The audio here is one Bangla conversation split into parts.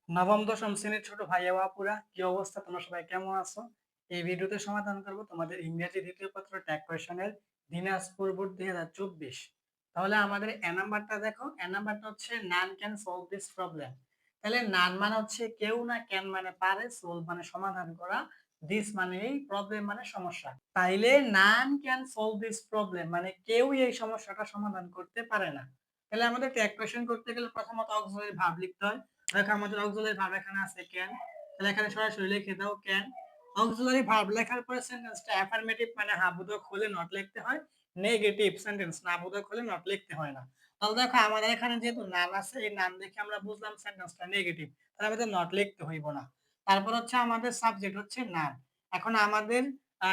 নবম দশম শ্রেণীর ছোট ভাইয়া ও আপুরা কি অবস্থা, তোমরা সবাই কেমন আছো? এই ভিডিওতে সমাধান করব তোমাদের ইংরেজি দ্বিতীয় পত্র ট্যাগ কোয়েশনের দিনাজপুর বোর্ড 2024। তাহলে আমাদের এ নাম্বারটা দেখো, এ নাম্বারটা হচ্ছে none can solve this problem. তাহলে নান মানে হচ্ছে কেউ না, ক্যান মানে পারে, সলভ মানে সমাধান করা, দিস মানে এই, প্রবলেম মানে সমস্যা। তাইলে none can solve this problem মানে কেউই এই সমস্যাটা সমাধান করতে পারে না। তাহলে আমাদের ট্যাগ কোয়েশন করতে গেলে প্রথমত অক্সিলারি ভার্ব লিখতে হয়। দেখো আমাদের অক্সিলারি ভার্ব এখানে আছে ক্যান, তাহলে এখানে সরাসরি লিখে দাও ক্যান। অক্সিলারি ভার্ব লেখার পরে সেন্টেন্সটা অ্যাফার্মেটিভ মানে হ্যাঁ বোধক হলে নট লিখতে হয়, নেগেটিভ সেন্টেন্স না বোধক হলে নট লিখতে হয় না। তাহলে দেখো আমাদের এখানে যেহেতু নাম আছে, এই নাম দেখে আমরা বুঝলাম সেন্টেন্সটা নেগেটিভ, তাহলে আমাদের নট লিখতে হইব না। তারপর হচ্ছে আমাদের সাবজেক্ট হচ্ছে নান। এখন আমাদের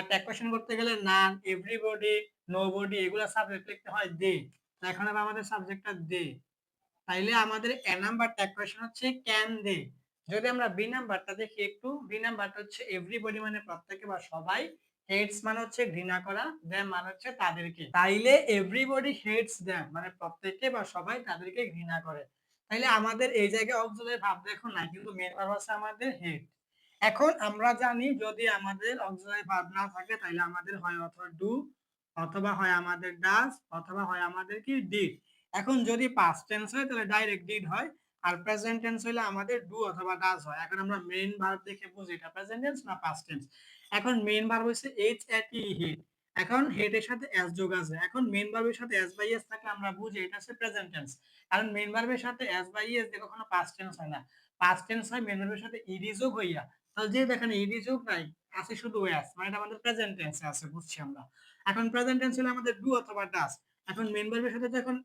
ট্যাগ কোয়েশ্চেন করতে গেলে নান, এভরিবডি, নোবডি এগুলা সাবজেক্ট লিখতে হয় দে। তো এখন আবার আমাদের সাবজেক্টটা দে। তাইলে আমাদের এ নাম্বারটা কোয়েশ্চেন হচ্ছে ক্যান দে। যদি আমরা বি নাম্বারটা দেখি একটু, বি নাম্বারটা হচ্ছে এভরিবডি মানে প্রত্যেকে বা সবাই, হেটস মানে হচ্ছে ঘৃণা করা, দেম মানে হচ্ছে তাদেরকে। তাইলে এভরিবডি হেটস দেম মানে প্রত্যেকে বা সবাই তাদেরকে ঘৃণা করে। তাইলে আমাদের এই জায়গায় অক্সিলারি ভার্ব দেখো না, কিন্তু মেন ভার্ব আছে আমাদের হেট। এখন আমরা জানি যদি আমাদের অক্সিলারি ভার্ব না থাকে তাহলে আমাদের হয় অথবা ডু, অথবা হয় আমাদের ডাজ, অথবা হয় আমাদের কি ডিড। এখন যদি পাস্ট টেন্স হয় তাহলে ডাইরেক্ট ডিড হয়, আর প্রেজেন্ট টেন্স হলে আমাদের ডু অথবা ডাজ হয়। এখন আমরা মেইন ভার্ব দেখে বুঝি এটা প্রেজেন্ট টেন্স না পাস্ট টেন্স। এখন মেইন ভার্ব হচ্ছে এইচ এট ই হিট। এখন হেড এর সাথে এস যোগ আছে, এখন মেইন ভার্বের সাথে এস বাই এস থাকলে আমরা বুঝি এটা হচ্ছে প্রেজেন্ট টেন্স। কারণ মেইন ভার্বের সাথে এস বাই এস দিয়ে কখনো পাস্ট টেন্স হয় না, পাস্ট টেন্স হয় মেইন ভার্বের সাথে ইডি যোগ হইয়া। তাহলে যে দেখেন ইডি যোগ নাই, আছে শুধু এস, মানে এটা আমাদের প্রেজেন্ট টেন্সে আছে, বুঝছি আমরা। এখন প্রেজেন্ট টেন্স হলে আমাদের ডু অথবা ডাজ। এখন মেইন ভার্বের সাথে যখন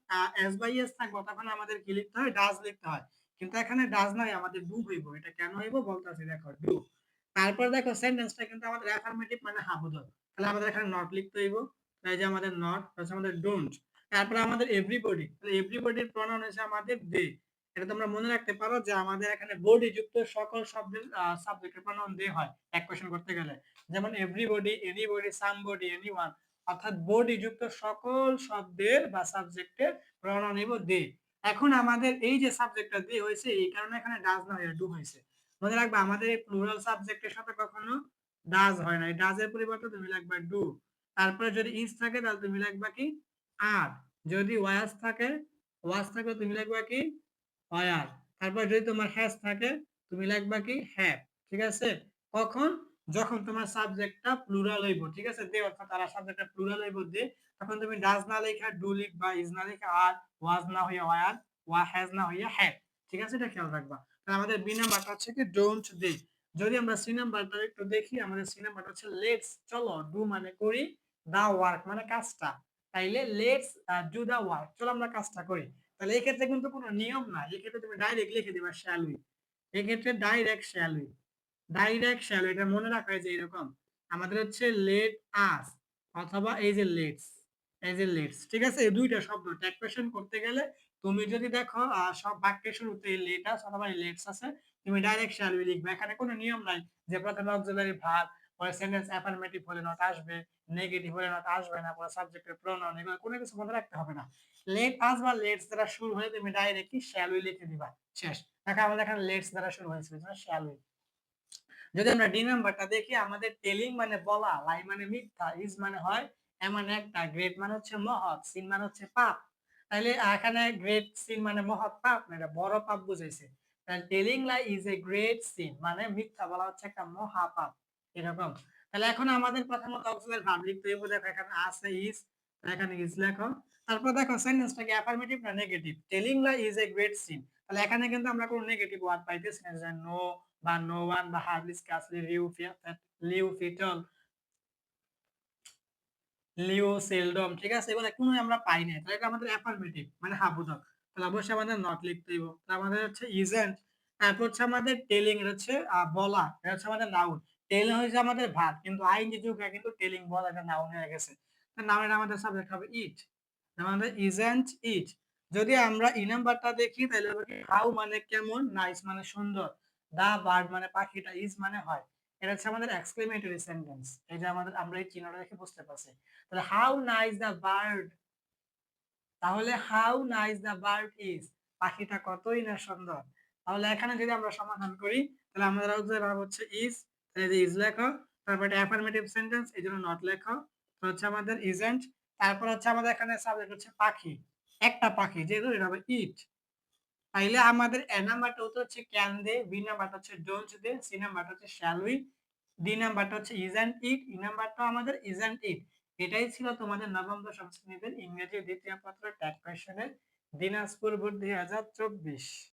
এস বাই এস থাকবে তখন আমাদের কি লিখতে হয়, ডাজ লিখতে হয়। কিন্তু এখানে ডাজ নাই, আমাদের ডু হইব। এটা কেন হইব বলতেছি, দেখো ডু। তারপর দেখো সেন্টেন্সটা কিন্তু আমাদের অ্যাফার্মেটিভ মানে হ্যাঁ বোধক, তাহলে আমাদের এখানে নট লিখতে হইব। তাই যে আমাদের নট হচ্ছে আমাদের ডোন্ট। তারপরে আমাদের এভরিবডি, তাহলে এভরিবডির প্রনাউন হচ্ছে আমাদের দে। এটা তোমরা মনে রাখতে পারো যে আমাদের এখানে বডি যুক্ত সকল শব্দের সাবজেক্টের প্রনাউন দে হয় এক কোয়েশ্চেন করতে গেলে। যেমন এভরিবডি, এনিবডি, সামবডি, এনিওয়ান, অর্থাৎ বডি যুক্ত সকল শব্দের বা সাবজেক্টের প্রনাউন নিব দে। এখন আমাদের এই যে সাবজেক্টটা দে হয়েছে, এই কারণে এখানে ডাজ না হয়ে ডু হয়েছে। মনে রাখবে আমাদের এই প্লুরাল সাবজেক্টের সাথে কখনো ডাজ হয় না, এই ডাজের পরিবর্তে তুমি লিখবা ডু। তারপরে যদি ইজ থাকে তাহলে তুমি লিখবা কি আর, যদি ওয়াজ থাকে, ওয়াজ থাকে তুমি লিখবা কি ওয়ার। তারপর যদি তোমার হ্যাজ থাকে তুমি লিখবা কি হ্যাভ। ঠিক আছে? কখন? যখন তোমার সাবজেক্টটা প্লুরাল হইব, ঠিক আছে, দে অর্থাৎ তারা সাবজেক্টটা প্লুরাল হইব দে, তখন তুমি ডাজ না লেখা ডু লিখবা, ইজ না লেখা আর, ওয়াজ না হইয়া ওয়ার, ওয়া হ্যাজ না হইয়া হ্যাভ। ঠিক আছে, এটা খেয়াল রাখবা। তাহলে আমাদের বি নাম্বারটা হচ্ছে কি ডোন্ট দে। যদি আমরা সি নাম্বারটা একটু দেখি, আমাদের সি নাম্বারটা হচ্ছে লেটস, চলো, ডু মানে করি, দা ওয়ার্ক মানে কাজটা। তাইলে লেটস ডু দা ওয়ার্ক, চলো আমরা কাজটা করি। তাহলে এই ক্ষেত্রে কিন্তু কোনো নিয়ম না, এই ক্ষেত্রে তুমি ডাইরেক্ট লিখে দিবা শ্যাল উই। এই ক্ষেত্রে direct shall we, direct shall we, এটা মনে রাখা হয় যে এরকম আমাদের হচ্ছে লেট আস অথবা এই যে লেটস, এই যে লেটস। ঠিক আছে, এই দুইটা শব্দ ট্যাগ কোয়েশ্চেন করতে গেলে তুমি যদি দেখো সব বাক্যের শুরুতে লেট আস অথবা লেটস আছে, তুমি ডাইরেক্ট শ্যাল উই লিখবে। এখানে কোনো নিয়ম নাই যে প্রথমে অক্সিলারি ভার্ব, পরে সেন্টেন্স অ্যাফার্মেটিভ হলে নট আসবে, নেগেটিভ হলে নট আসবে না, পরে সাবজেক্টের প্রোনাউন, এগুলো কোনো কিছু মনে রাখতে হবে না। লেট আস বা লেটস দ্বারা শুরু হলে তুমি ডাইরেক্টলি শ্যাল উই লিখে দিবা, শেষ। দেখো আমাদের এখানে লেটস দ্বারা শুরু হয়েছিল, শ্যাল উই। যদি আমরা ডি নাম্বারটা দেখি, আমাদের টেলিং মানে বলা, লাই মানে মিথ্যা, ইজ মানে হয়, এ মানে একটা, গ্রেট মানে হচ্ছে মহৎ, সিন মানে হচ্ছে পাপ। তাহলে এখানে গ্রেট সিন মানে মহৎ পাপ না, এটা বড় পাপ বুঝাইছে। তাহলে telling lie is a great sin মানে মিথ্যা বলা হচ্ছে একটা মহা পাপ, এরকম। তাহলে এখন আমাদের প্রথমত অক্সিলারি ভার্ব লিখতে হবে। দেখো এখানে আছে ইজ, এখানে ইজ লেখো। তারপর দেখো সেন্টেন্সটা কি অ্যাফার্মেটিভ না negative, telling lie is a great sin. তাহলে এখানে কিন্তু আমরা কোনো নেগেটিভ ওয়ার্ড পাইতেছি না, যে নো বা নো ওয়ান বা হার্ডলি স্কার্সলি, লিউ ফিটল, লিও সেলডম। ঠিক আছে, এগুলো কোনো আমরা পাই না, তাহলে এটা আমাদের অ্যাফার্মেটিভ মানে হ্যাঁ বোধক। তাহলে অবশ্যই আমাদের নট লিখতে হইব। তাহলে আমাদের হচ্ছে ইজেন্ট। তারপর হচ্ছে আমাদের টেলিং, এটা হচ্ছে বলা, এটা হচ্ছে আমাদের নাউন। টেলিং হচ্ছে আমাদের ভার্ব, কিন্তু আইএনজি যুগে কিন্তু টেলিং বলা এটা নাউন হয়ে গেছে। নাউনের আমাদের সাবজেক্ট হবে ইট, আমাদের ইজেন্ট ইট। যদি আমরা ই নাম্বারটা দেখি তাহলে হাউ মানে কেমন, নাইস মানে সুন্দর, দা বার্ড মানে পাখিটা, ইজ মানে হয়। এটা হচ্ছে আমাদের এক্সক্লেমেটরি সেন্টেন্স। এই যে আমাদের আমরা এই চিহ্নটা দেখে বুঝতে পারছি। তাহলে হাউ নাইস দা বার্ড, তাহলে how nice the bird is, পাখিটা কতই না সুন্দর। তাহলে এখানে যদি আমরা সমাধান করি তাহলে আমাদের অক্সিলারি ভার্ব হচ্ছে ইজ, তাহলে যে ইজ লেখো, তারপর এটা অ্যাফার্মেটিভ সেন্টেন্স এজন্য নট লেখো, তো হচ্ছে আমাদের ইজন্ট, তারপর হচ্ছে আমাদের এখানে সাবজেক্ট হচ্ছে পাখি, একটা পাখি যেহেতু এটা হবে ইট। তাইলে আমাদের এ নাম্বারটা উত্তর হচ্ছে ক্যান দে, বি নাম্বারটা হচ্ছে ডোন্ট দে, সি নাম্বারটা হচ্ছে শ্যাল উই, ডি নাম্বারটা হচ্ছে ইজন্ট ইট, ই নাম্বারটা আমাদের ইজন্ট ইট। এটাই ছিল তোমাদের নবম দশম শ্রেণীদের ইংরেজি দ্বিতীয় পত্র ট্যাগ কোয়েশ্চেনের দিনাজপুর বোর্ড 2024।